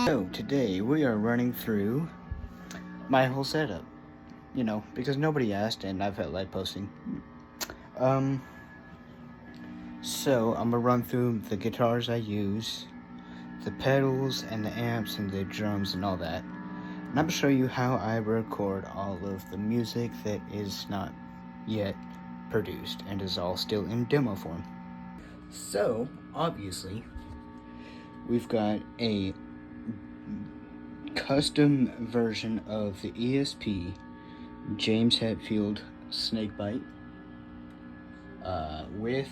So today we are running through my whole setup, because nobody asked and I felt like posting. So I'm gonna run through the guitars I use, the pedals and the amps and the drums and all that. And I'm gonna show you how I record all of the music that is not yet produced and is all still in demo form. So, obviously, we've got a custom version of the ESP James Hetfield Snakebite with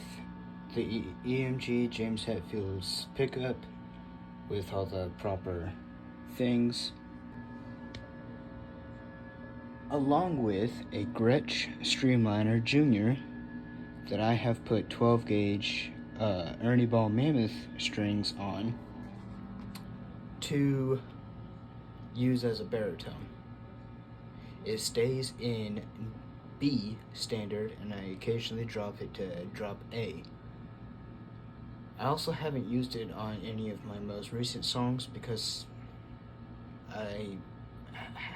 the EMG James Hetfield's pickup with all the proper things, along with a Gretsch Streamliner Jr. that I have put 12 gauge Ernie Ball Mammoth strings on to use as a baritone. It stays in B standard and I occasionally drop it to drop A. I also haven't used it on any of my most recent songs because I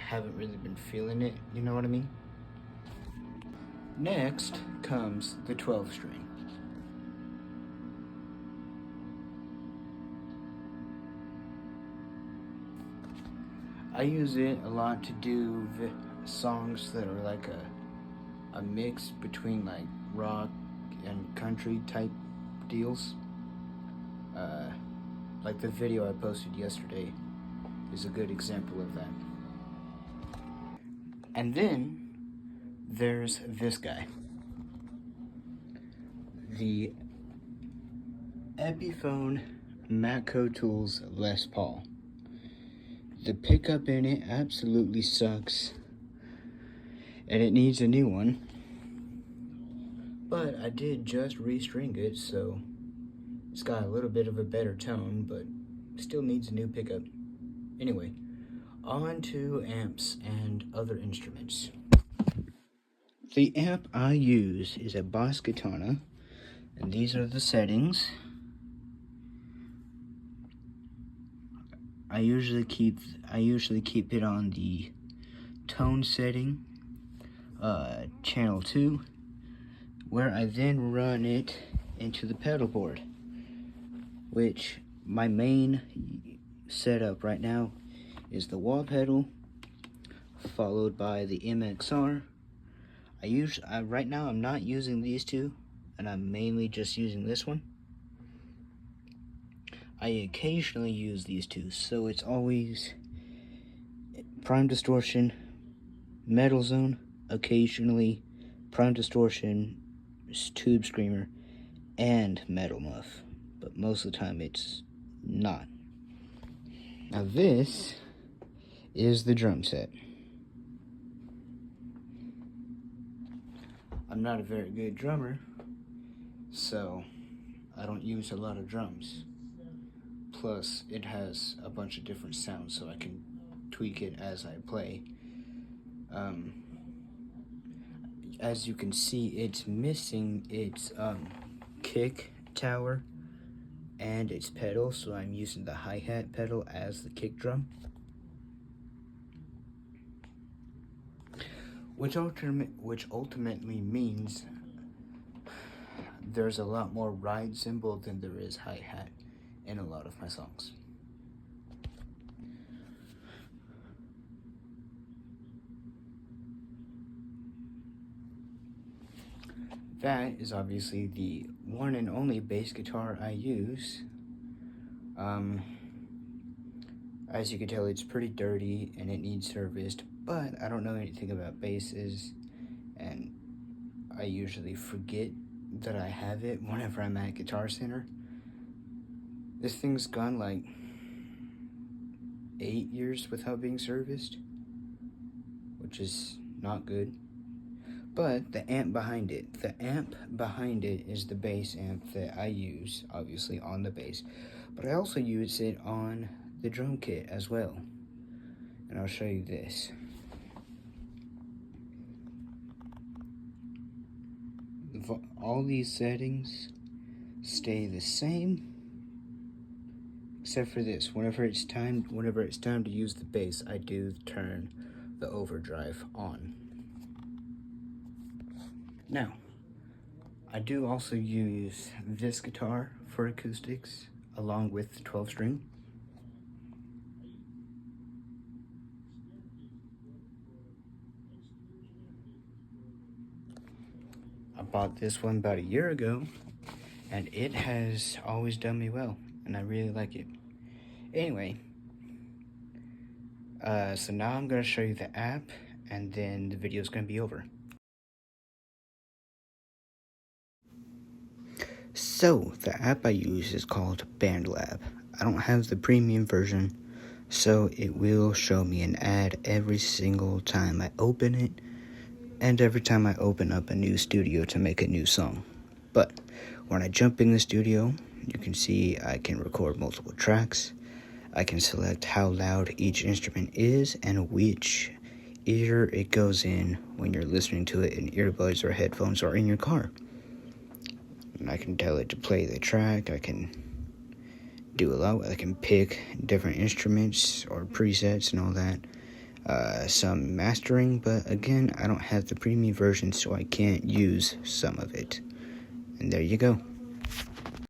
haven't really been feeling it, you know what I mean? Next comes the 12 string. I use it a lot to do songs that are like a mix between like rock and country type deals. Like the video I posted yesterday is a good example of that. And then there's this guy, the Epiphone Matco Tools Les Paul. The pickup in it absolutely sucks and it needs a new one, but I did just restring it, so it's got a little bit of a better tone, but still needs a new pickup. Anyway, on to amps and other instruments. The amp I use is a Boss Katana, and these are the settings. I usually keep it on the tone setting, channel 2, where I then run it into the pedal board, which my main setup right now is the wah pedal, followed by the MXR. Right now I'm not using these two, and I'm mainly just using this one. I occasionally use these two, so it's always Prime Distortion, Metal Zone, occasionally Prime Distortion, Tube Screamer, and Metal Muff, but most of the time it's not. Now this is the drum set. I'm not a very good drummer, so I don't use a lot of drums. Plus, it has a bunch of different sounds, so I can tweak it as I play. As you can see, it's missing its kick tower and its pedal, so I'm using the hi-hat pedal as the kick drum, which ultimately means there's a lot more ride cymbal than there is hi-hat in a lot of my songs. That is obviously the one and only bass guitar I use. As you can tell, it's pretty dirty and it needs serviced, but I don't know anything about basses, and I usually forget that I have it whenever I'm at Guitar Center. This thing's gone like 8 years without being serviced, which is not good. But the amp behind it is the bass amp that I use, obviously, on the bass. But I also use it on the drum kit as well. And I'll show you this. all these settings stay the same, except for this. Whenever it's time to use the bass, I do turn the overdrive on. Now, I do also use this guitar for acoustics, along with the 12-string. I bought this one about a year ago, and it has always done me well, and I really like it. Anyway, so now I'm going to show you the app, and then the video is going to be over. So, the app I use is called BandLab. I don't have the premium version, so it will show me an ad every single time I open it, and every time I open up a new studio to make a new song. But when I jump in the studio, you can see I can record multiple tracks. I can select how loud each instrument is and which ear it goes in when you're listening to it in earbuds or headphones or in your car. And I can tell it to play the track. I can do a lot. I can pick different instruments or presets and all that. Some mastering, but again, I don't have the premium version, so I can't use some of it. And there you go.